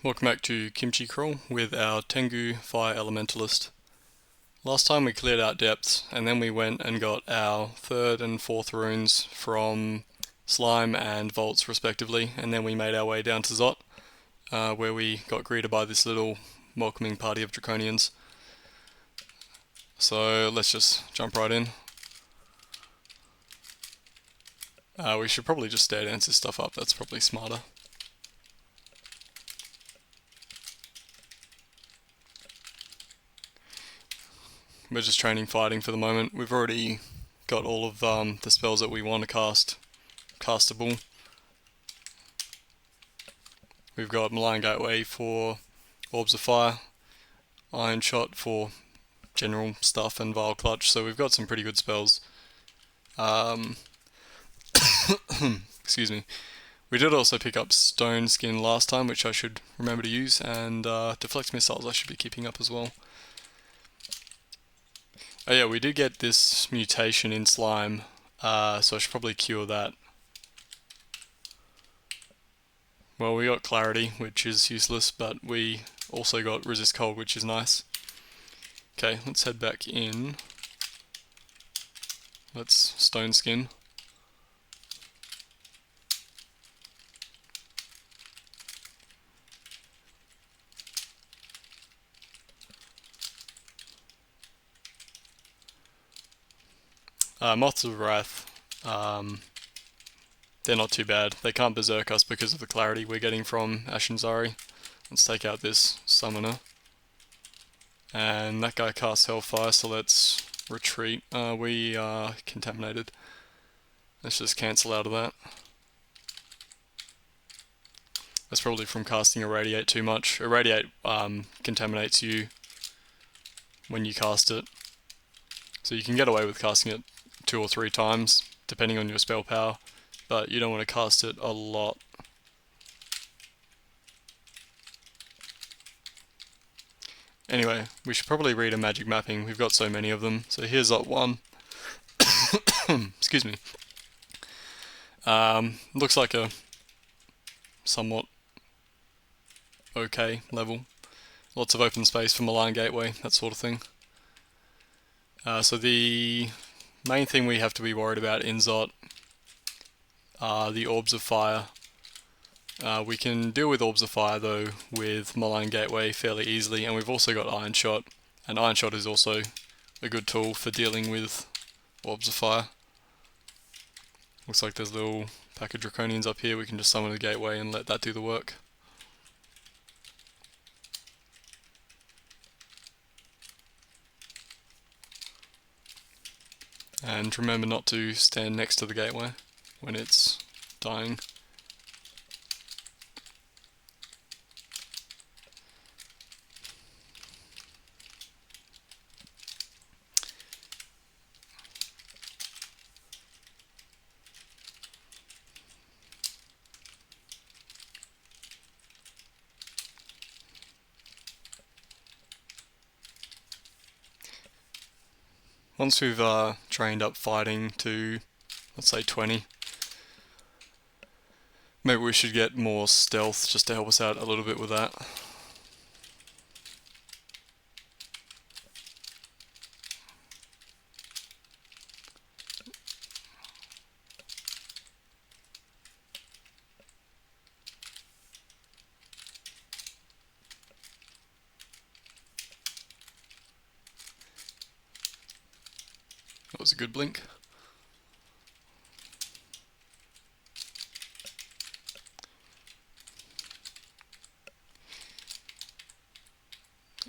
Welcome back to Kimchi Crawl with our Tengu Fire Elementalist. Last time we cleared out depths and then we went and got our third and fourth runes from Slime and Vaults respectively, and then we made our way down to Zot, where we got greeted by this little welcoming party of Draconians. So let's just jump right in. We should probably just stair dance this stuff up, that's probably smarter. We're just training fighting for the moment. We've already got all of the spells that we want to cast castable. We've got Malign Gateway for Orbs of Fire, Iron Shot for general stuff, and Vile Clutch, so we've got some pretty good spells. Excuse me. We did also pick up Stone Skin last time, which I should remember to use, and Deflect Missiles I should be keeping up as well. Oh yeah, we did get this mutation in Slime, so I should probably cure that. Well, we got Clarity, which is useless, but we also got Resist Cold, which is nice. Okay, let's head back in. Let's Stone Skin. Moths of Wrath, they're not too bad. They can't berserk us because of the clarity we're getting from Ashinzari. Let's take out this summoner. And that guy casts Hellfire, so let's retreat. We are contaminated. Let's just cancel out of that. That's probably from casting Irradiate too much. Irradiate contaminates you when you cast it. So you can get away with casting it 2 or 3 times, depending on your spell power, but you don't want to cast it a lot. Anyway, we should probably read a magic mapping. We've got so many of them. So here's Zot 1. Excuse me. Looks like a somewhat okay level. Lots of open space for Malign Gateway, that sort of thing. So the main thing we have to be worried about in Zot are the Orbs of Fire. We can deal with Orbs of Fire though with Malign Gateway fairly easily, and we've also got Iron Shot, and Iron Shot is also a good tool for dealing with Orbs of Fire. Looks like there's a little pack of Draconians up here. We can just summon the Gateway and let that do the work. And remember not to stand next to the gateway when it's dying. Once we've trained up fighting to, let's say 20, maybe we should get more stealth just to help us out a little bit with that. That was a good blink.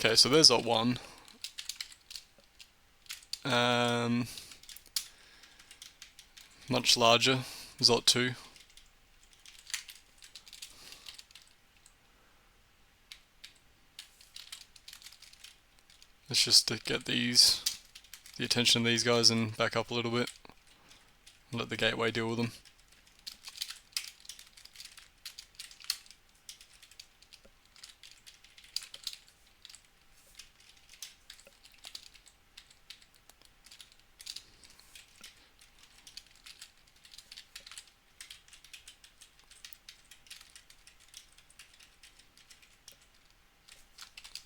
Okay, so there's Zot 1. Much larger, Zot 2. Let's just get the attention of these guys and back up a little bit. Let the gateway deal with them.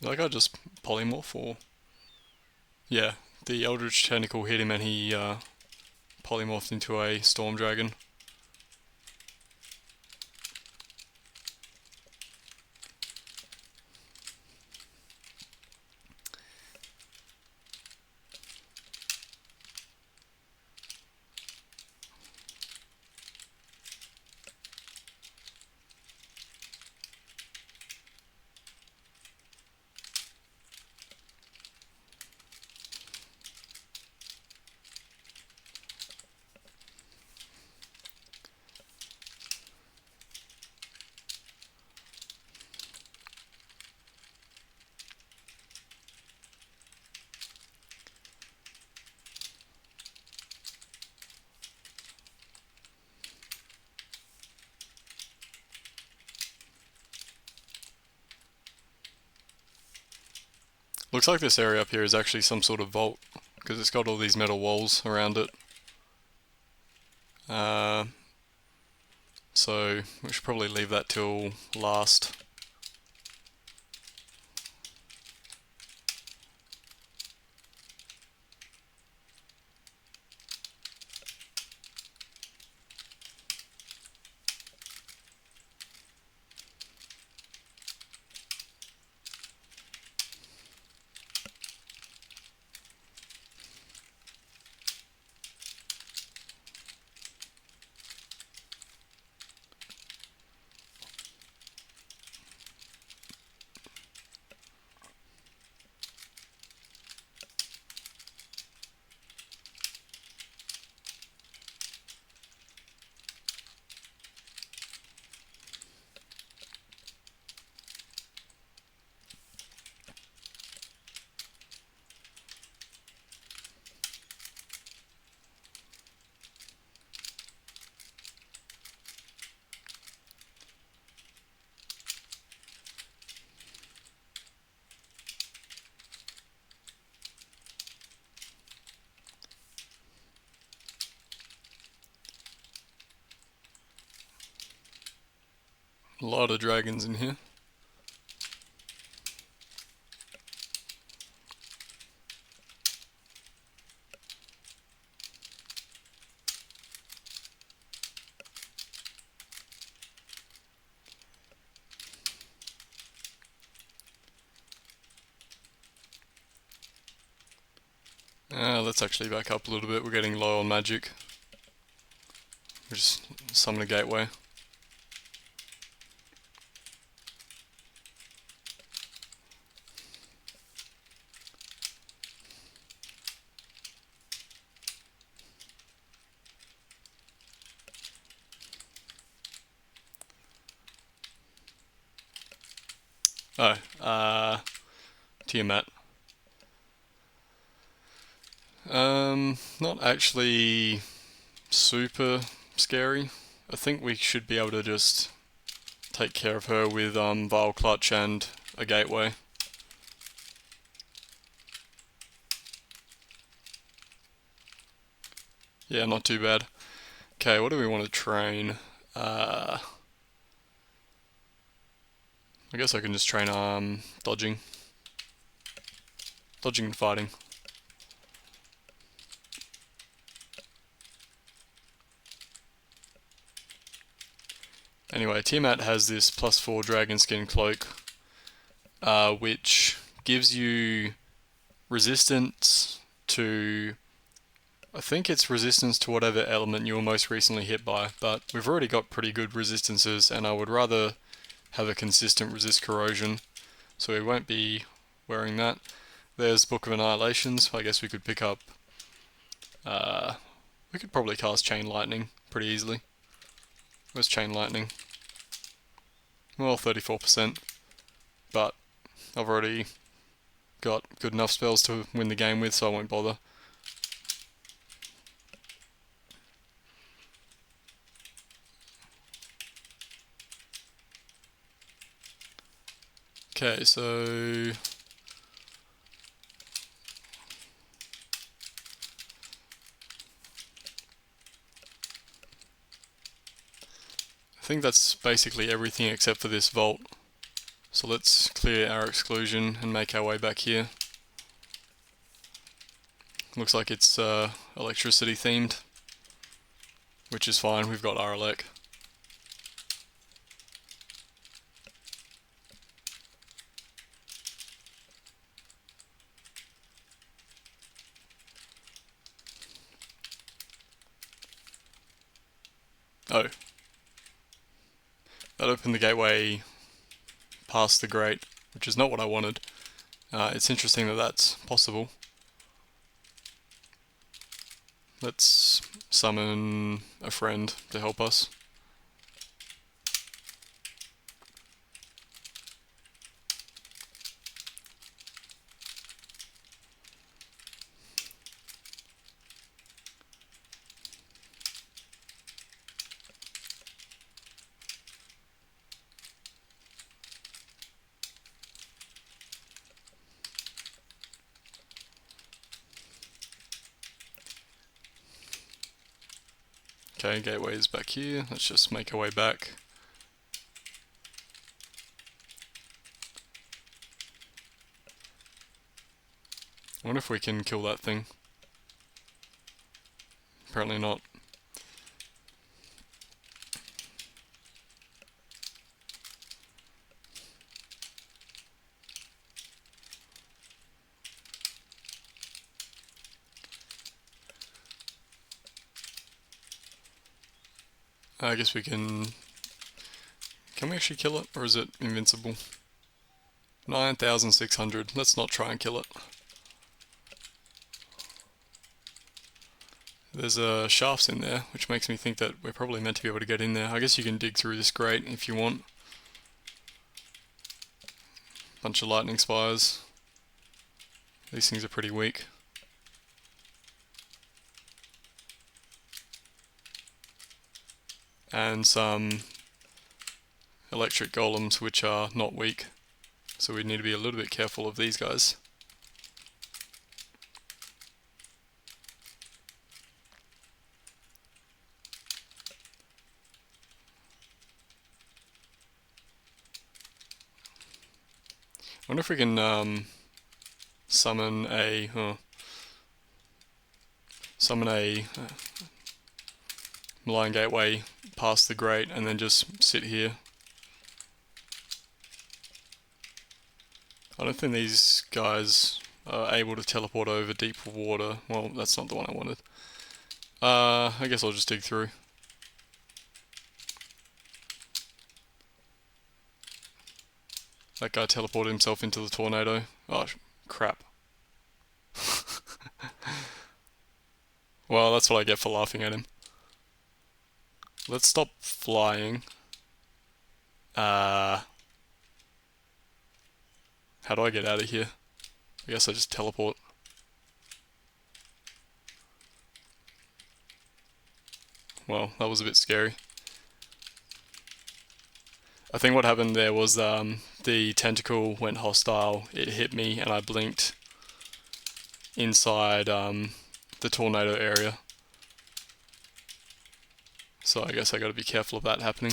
Did that guy just polymorph or? Yeah, the Eldritch Tentacle hit him and he polymorphed into a Storm Dragon. Looks like this area up here is actually some sort of vault, because it's got all these metal walls around it. So we should probably leave that till last. A lot of dragons in here. Let's actually back up a little bit. We're getting low on magic. We'll just summon a gateway. Tiamat. Not actually super scary. I think we should be able to just take care of her with Vile Clutch and a gateway. Yeah, not too bad. Okay, what do we want to train? I guess I can just train dodging. Dodging and fighting. Anyway, Tiamat has this +4 Dragon Skin Cloak, which gives you resistance to, I think it's resistance to whatever element you were most recently hit by, but we've already got pretty good resistances, and I would rather have a consistent resist corrosion, so we won't be wearing that. There's Book of Annihilations. I guess we could pick up, we could probably cast Chain Lightning pretty easily. Where's Chain Lightning? Well, 34%, but I've already got good enough spells to win the game with, so I won't bother. Okay, so I think that's basically everything except for this vault. So let's clear our exclusion and make our way back here. Looks like it's electricity themed, which is fine, we've got RLEC. Oh, that opened the gateway past the grate, which is not what I wanted. It's interesting that that's possible. Let's summon a friend to help us. Okay, gateway is back here. Let's just make our way back. I wonder if we can kill that thing. Apparently not. I guess we can... Can we actually kill it, or is it invincible? 9,600. Let's not try and kill it. There's shafts in there, which makes me think that we're probably meant to be able to get in there. I guess you can dig through this grate if you want. Bunch of lightning spires. These things are pretty weak. And some electric golems which are not weak. So we need to be a little bit careful of these guys. I wonder if we can summon a malign gateway past the grate and then just sit here. I don't think these guys are able to teleport over deep water. Well, that's not the one I wanted. I guess I'll just dig through. That guy teleported himself into the tornado. Oh, crap. Well, that's what I get for laughing at him. Let's stop flying. How do I get out of here? I guess I just teleport. Well, that was a bit scary. I think what happened there was the tentacle went hostile, it hit me and I blinked inside the tornado area. So I guess I gotta be careful of that happening.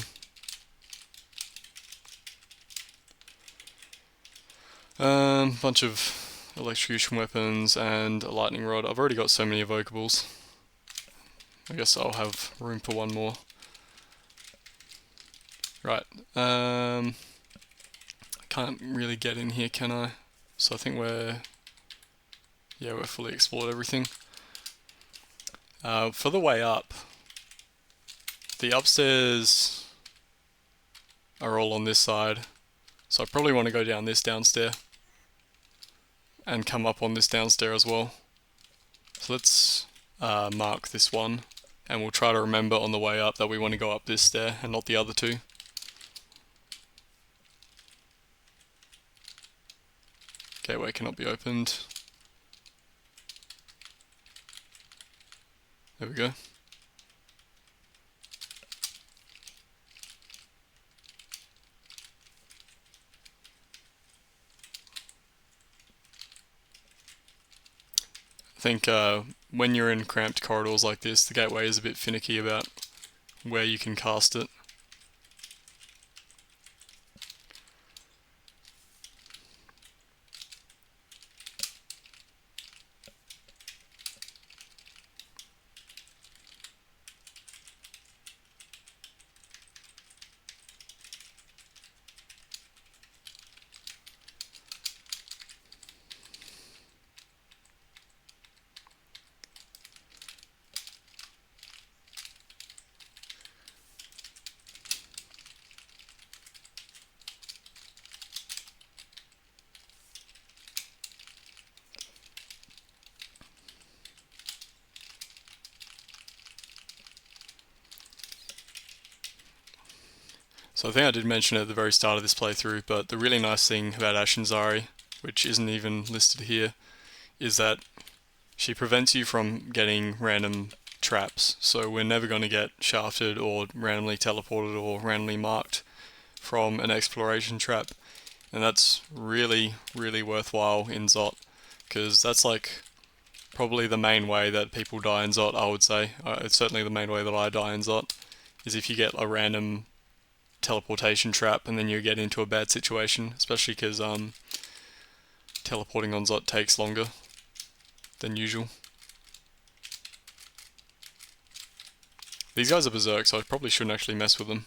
Bunch of electrocution weapons and a lightning rod. I've already got so many evocables. I guess I'll have room for one more. Right, I can't really get in here, can I? So I think we're fully explored everything. For the way up, the upstairs are all on this side, so I probably want to go down this downstairs and come up on this downstairs as well. So let's mark this one, and we'll try to remember on the way up that we want to go up this stair and not the other two. Gateway cannot be opened. There we go. I think when you're in cramped corridors like this, the gateway is a bit finicky about where you can cast it. So I think I did mention it at the very start of this playthrough, but the really nice thing about Ashinzari, which isn't even listed here, is that she prevents you from getting random traps. So we're never going to get shafted or randomly teleported or randomly marked from an exploration trap. And that's really, really worthwhile in Zot, because that's like probably the main way that people die in Zot, I would say. It's certainly the main way that I die in Zot, is if you get a random teleportation trap and then you get into a bad situation, especially because teleporting on Zot takes longer than usual. These guys are berserk, so I probably shouldn't actually mess with them.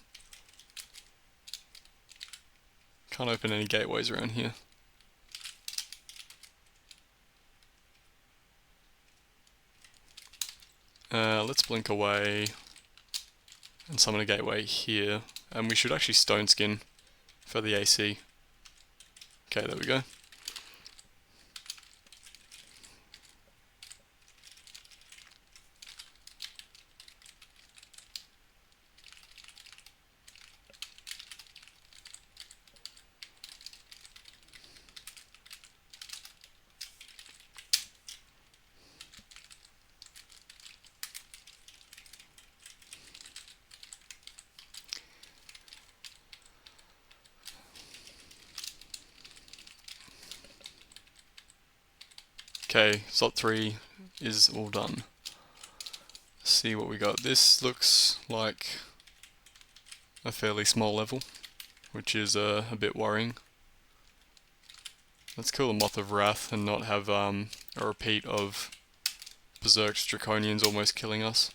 Can't open any gateways around here. Let's blink away and summon a gateway here, and we should actually stone skin for the AC. Okay, there we go. Okay, Zot 3 is all done. Let's see what we got. This looks like a fairly small level, which is a bit worrying. Let's kill the Moth of Wrath and not have a repeat of Berserk's Draconians almost killing us.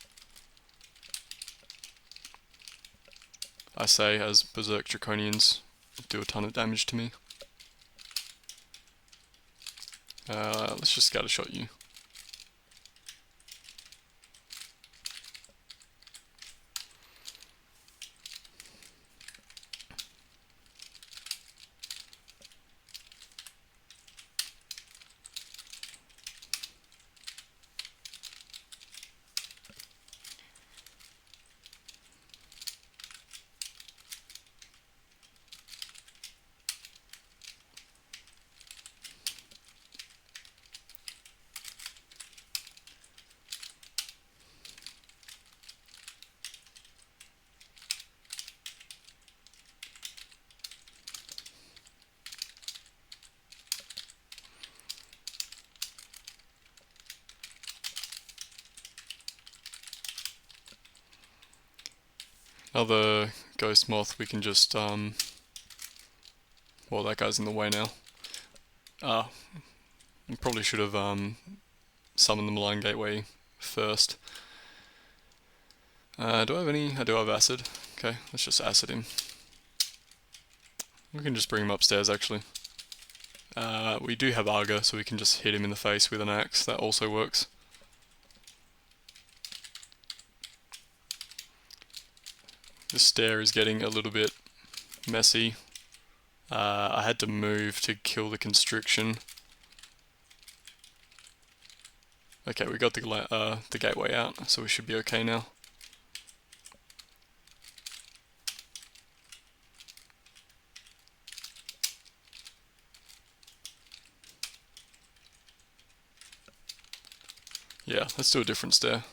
I say as Berserk Draconians do a ton of damage to me. Let's just scattershot you. Another Ghost Moth, we can just, well, that guy's in the way now. We probably should have summoned the Malign Gateway first. Do I have any? I do have acid. Okay, let's just acid him. We can just bring him upstairs, actually. We do have Arga, so we can just hit him in the face with an axe. That also works. This stair is getting a little bit messy. I had to move to kill the constriction. Okay, we got the gateway out, so we should be okay now. Yeah, let's do a different stair.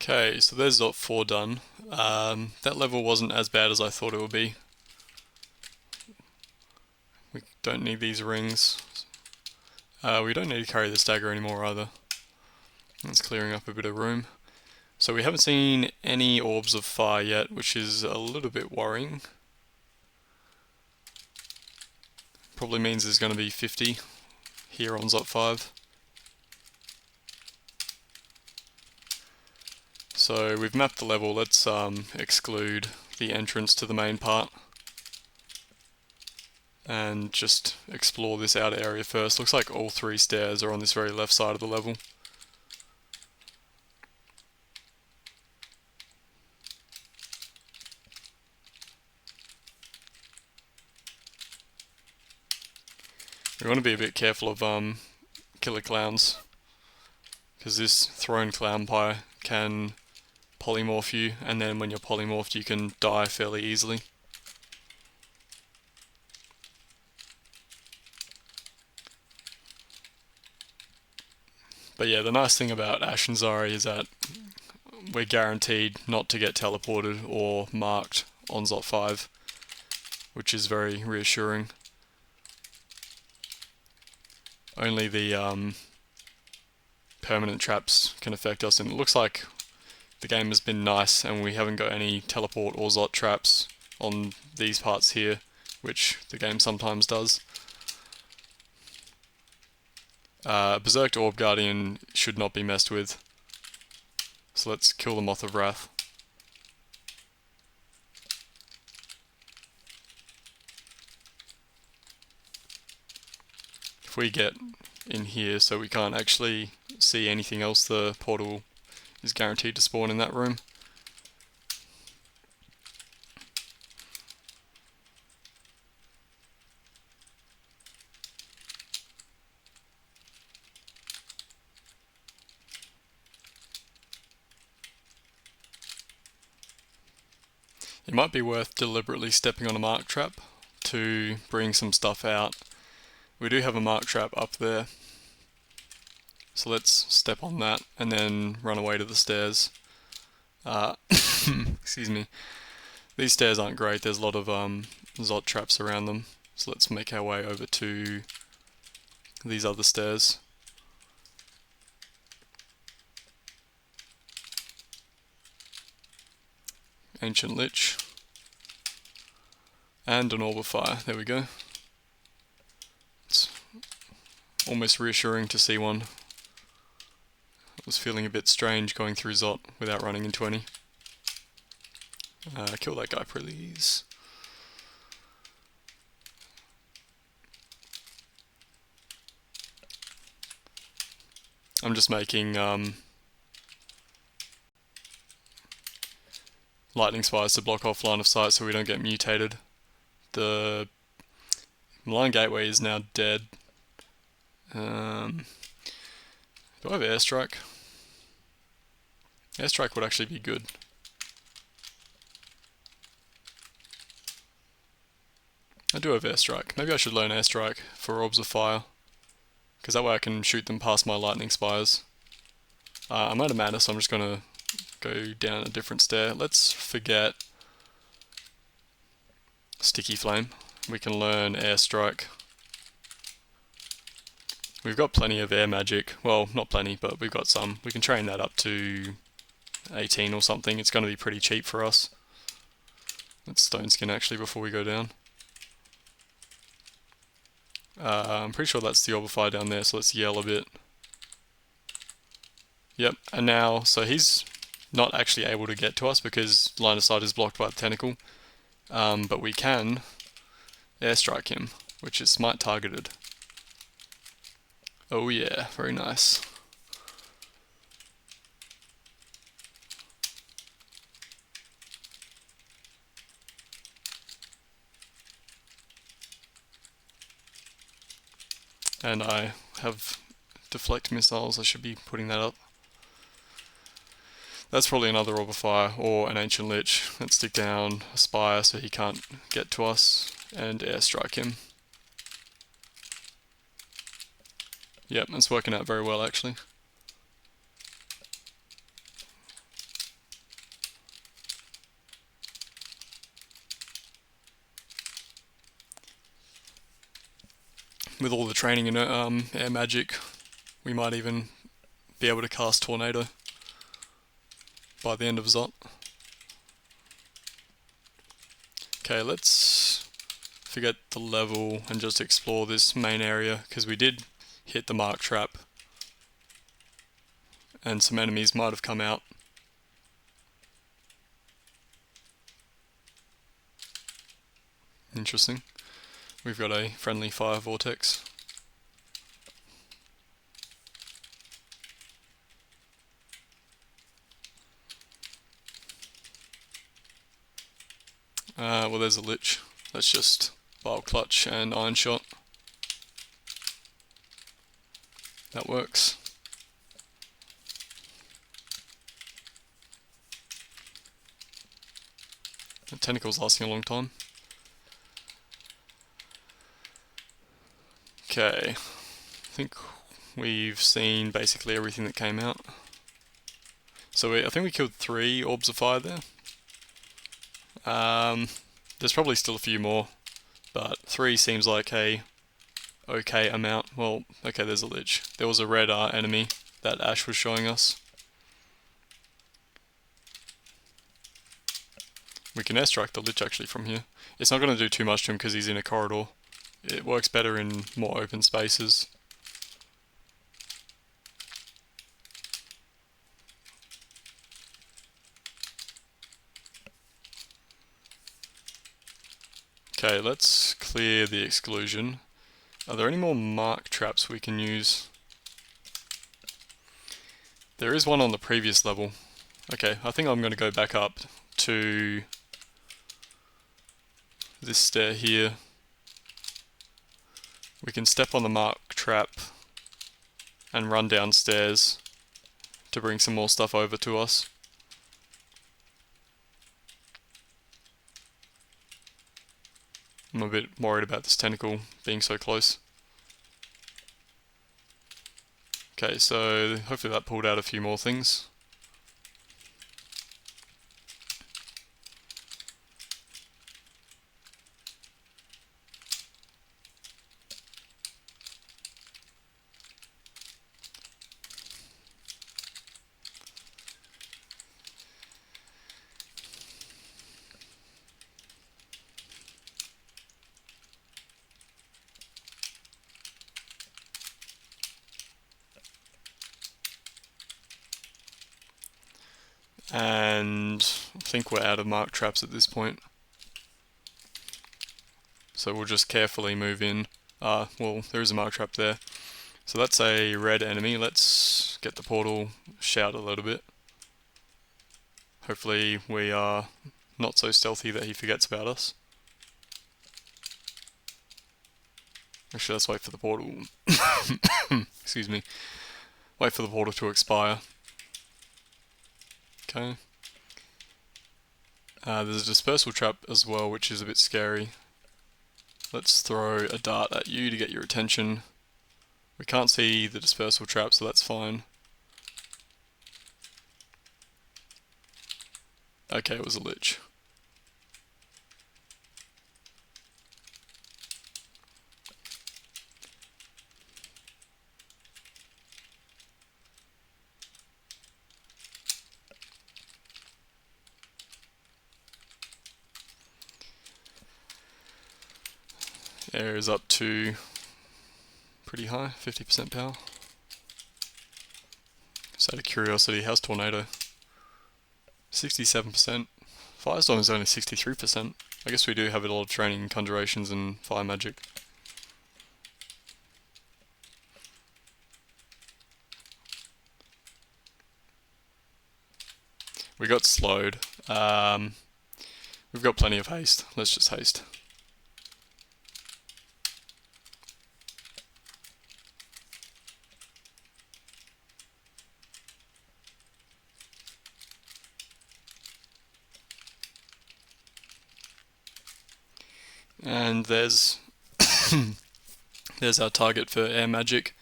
Okay, so there's Zot 4 done. That level wasn't as bad as I thought it would be. Don't need these rings. We don't need to carry this dagger anymore either. That's clearing up a bit of room. So we haven't seen any orbs of fire yet, which is a little bit worrying. Probably means there's going to be 50 here on Zot 5. So we've mapped the level. Let's exclude the entrance to the main part and just explore this outer area first. Looks like all 3 stairs are on this very left side of the level. We want to be a bit careful of killer clowns, because this thrown clown pie can polymorph you, and then when you're polymorphed you can die fairly easily. But yeah, the nice thing about Ash and Zari is that we're guaranteed not to get teleported or marked on Zot 5, which is very reassuring. Only the permanent traps can affect us, and it looks like the game has been nice and we haven't got any teleport or Zot traps on these parts here, which the game sometimes does. Berserked Orb Guardian should not be messed with, so let's kill the Moth of Wrath. If we get in here so we can't actually see anything else, the portal is guaranteed to spawn in that room. It might be worth deliberately stepping on a mark trap to bring some stuff out. We do have a mark trap up there, so let's step on that and then run away to the stairs. Excuse me. These stairs aren't great, there's a lot of Zot traps around them, so let's make our way over to these other stairs. Ancient Lich. And an Orb of Fire, there we go. It's almost reassuring to see one. I was feeling a bit strange going through Zot without running into any. Kill that guy, please. I'm just making lightning spires to block off line of sight so we don't get mutated. The Malign Gateway is now dead. Do I have airstrike? Airstrike would actually be good. I do have airstrike. Maybe I should learn airstrike for orbs of fire, because that way I can shoot them past my lightning spires. I'm out of mana, so I'm just going to go down a different stair. Let's forget Sticky Flame. We can learn airstrike. We've got plenty of air magic. Well, not plenty, but we've got some. We can train that up to 18 or something. It's going to be pretty cheap for us. Let's stone skin actually before we go down. I'm pretty sure that's the Orb of Fire down there, so let's yell a bit. Yep, and now, so he's not actually able to get to us because line of sight is blocked by the tentacle. But we can airstrike him, which is smite targeted. Oh yeah, very nice. And I have deflect missiles, I should be putting that up. That's probably another Orb of Fire or an Ancient Lich. Let's stick down a Spire so he can't get to us and airstrike him. Yep, that's working out very well actually. with all the training in air magic, we might even be able to cast Tornado by the end of Zot. Okay, let's forget the level and just explore this main area, because we did hit the mark trap and some enemies might have come out. Interesting. We've got a friendly fire vortex. Well, there's a lich. Let's just Bile Clutch and Iron Shot. That works. The tentacle's lasting a long time. Okay, I think we've seen basically everything that came out. So I think we killed 3 orbs of fire there. There's probably still a few more, but 3 seems like a okay amount. Well, okay, there's a lich. There was a red enemy that Ash was showing us. We can airstrike the lich actually from here. It's not going to do too much to him because he's in a corridor. It works better in more open spaces. Okay, let's clear the exclusion. Are there any more mark traps we can use? There is one on the previous level. Okay, I think I'm going to go back up to this stair here. We can step on the mark trap and run downstairs to bring some more stuff over to us. I'm a bit worried about this tentacle being so close. Okay, so hopefully that pulled out a few more things. And I think we're out of mark traps at this point. So we'll just carefully move in. Well, there is a mark trap there. So that's a red enemy. Let's get the portal shout a little bit. Hopefully we are not so stealthy that he forgets about us. Actually, let's wait for the portal. Excuse me. Wait for the portal to expire. Okay. There's a dispersal trap as well, which is a bit scary. Let's throw a dart at you to get your attention. We can't see the dispersal trap, so that's fine. Okay, it was a lich. Air is up to pretty high, 50% power. Just out of curiosity, how's Tornado? 67%. Firestorm is only 63%. I guess we do have a lot of training in conjurations and fire magic. We got slowed. We've got plenty of haste. Let's just haste. And there's there's our target for air magic.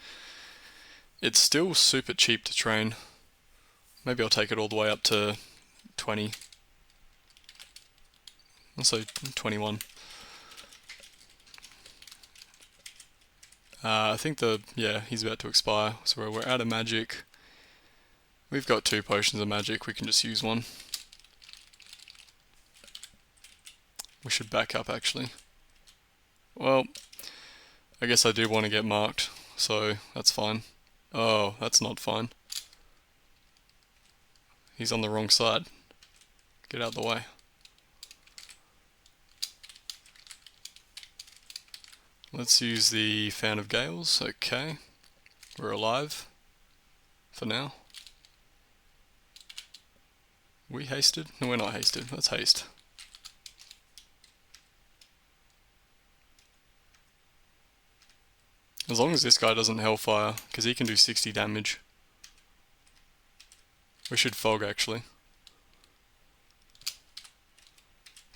It's still super cheap to train. Maybe I'll take it all the way up to 20. Also 21. I think he's about to expire, so we're out of magic. We've got 2 potions of magic, we can just use one. We should back up actually. Well, I guess I do want to get marked, so that's fine. Oh, that's not fine. He's on the wrong side. Get out of the way. Let's use the Fan of Gales. Okay. We're alive. For now. We hasted? No, we're not hasted. Let's haste. As long as this guy doesn't Hellfire, because he can do 60 damage. We should Fog actually.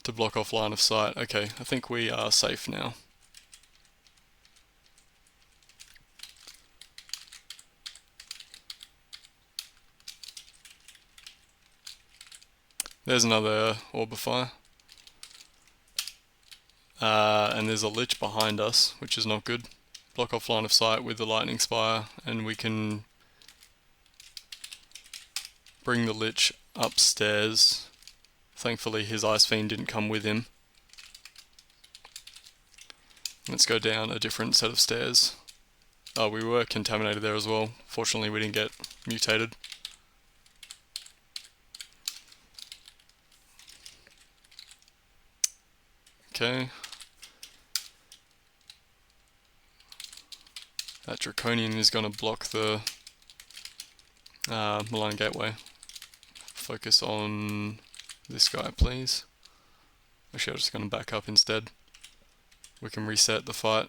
To block off line of sight. Okay, I think we are safe now. There's another Orb of Fire. And there's a Lich behind us, which is not good. Block off line of sight with the Lightning Spire, and we can bring the Lich upstairs. Thankfully his Ice Fiend didn't come with him. Let's go down a different set of stairs. Oh, we were contaminated there as well. Fortunately we didn't get mutated. Okay. That Draconian is going to block the Malign Gateway. Focus on this guy, please. Actually, I'm just going to back up instead. We can reset the fight.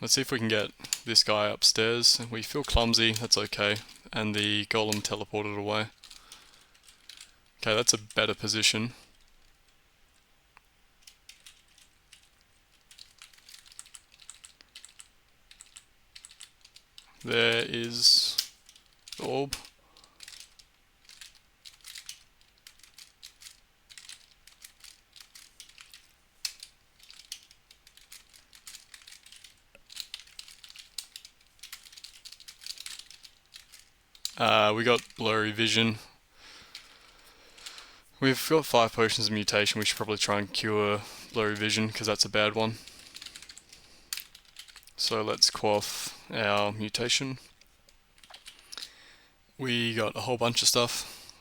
Let's see if we can get this guy upstairs. We feel clumsy, that's okay. And the golem teleported away. Okay, that's a better position. There is the orb. We got blurry vision. We've got 5 potions of mutation. We should probably try and cure blurry vision because that's a bad one. So let's quaff our mutation. We got a whole bunch of stuff.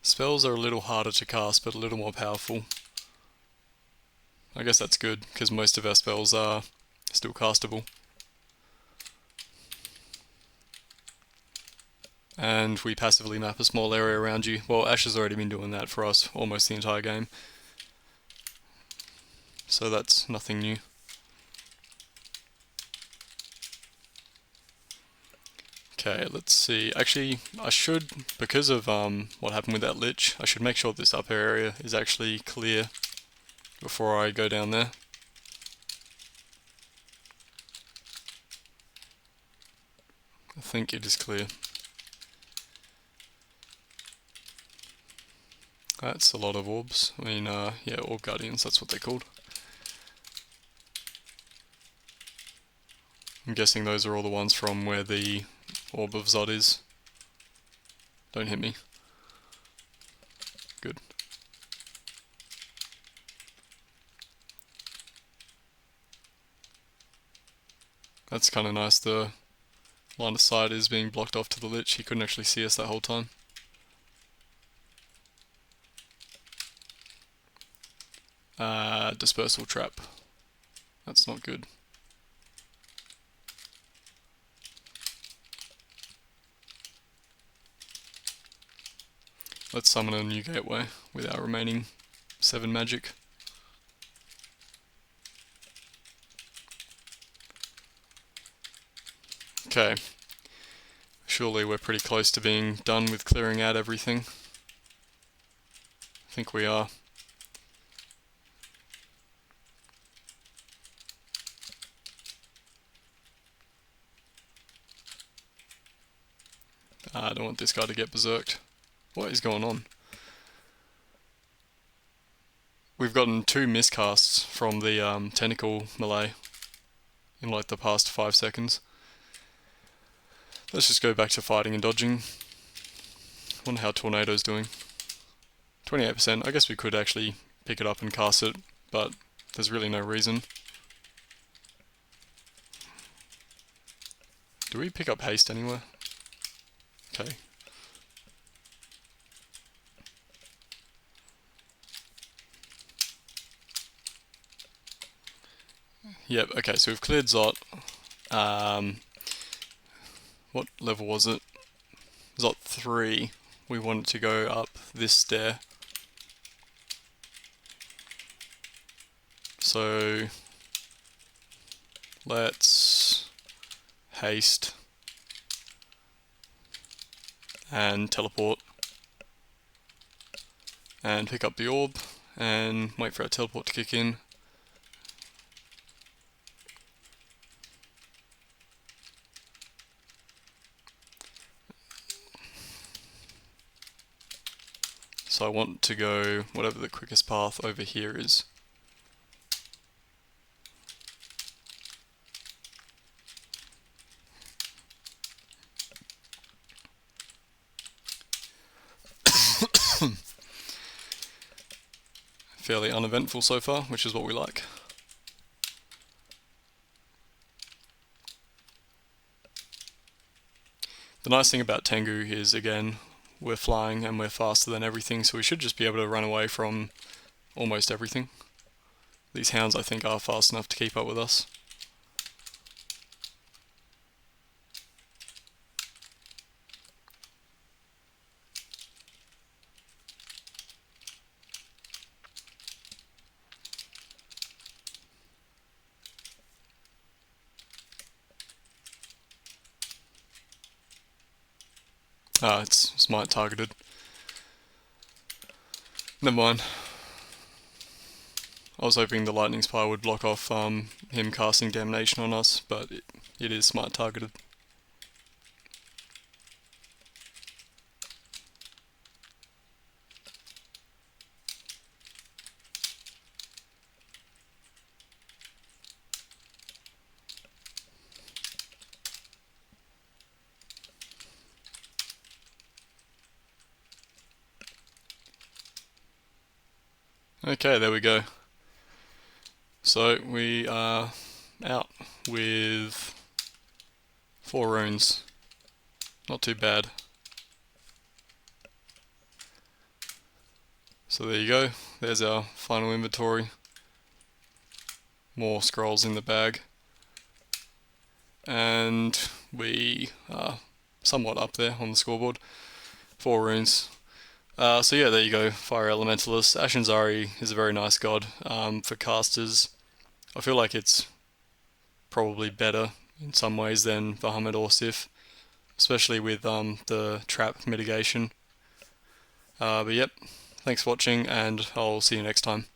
Spells are a little harder to cast but a little more powerful. I guess that's good because most of our spells are still castable. And we passively map a small area around you. Well, Ash has already been doing that for us almost the entire game. So that's nothing new. Okay, let's see. Actually, I should, because of what happened with that Lich, I should make sure this upper area is actually clear before I go down there. I think it is clear. That's a lot of orbs. I mean, yeah, Orb Guardians, that's what they're called. I'm guessing those are all the ones from where the Orb of Zod is. Don't hit me. Good. That's kind of nice, the line of sight is being blocked off to the Lich. He couldn't actually see us that whole time. Dispersal trap. That's not good. Let's summon a new gateway with our remaining 7 magic. Okay. Surely we're pretty close to being done with clearing out everything. I think we are. I don't want this guy to get berserked. What is going on? We've gotten 2 miscasts from the tentacle melee in like the past 5 seconds. Let's just go back to fighting and dodging. Wonder how Tornado's doing. 28%. I guess we could actually pick it up and cast it, but there's really no reason. Do we pick up haste anywhere? Okay. Yep, okay, so we've cleared Zot. What level was it? Zot 3. We wanted to go up this stair. So let's haste and teleport and pick up the orb and wait for our teleport to kick in. So I want to go whatever the quickest path over here is. Fairly uneventful so far, which is what we like. The nice thing about Tengu is, again, we're flying and we're faster than everything, so we should just be able to run away from almost everything. These hounds, I think, are fast enough to keep up with us. Ah, it's smite targeted. Never mind. I was hoping the lightning spire would block off him casting damnation on us, but it is smite targeted. Okay, there we go. So we are out with 4 runes. Not too bad. So there you go. There's our final inventory. More scrolls in the bag. And we are somewhat up there on the scoreboard. 4 runes. So yeah, there you go, Fire Elementalist. Ashinzari is a very nice god. For casters, I feel like it's probably better in some ways than Bahamut or Sif, especially with the trap mitigation. But yep, thanks for watching, and I'll see you next time.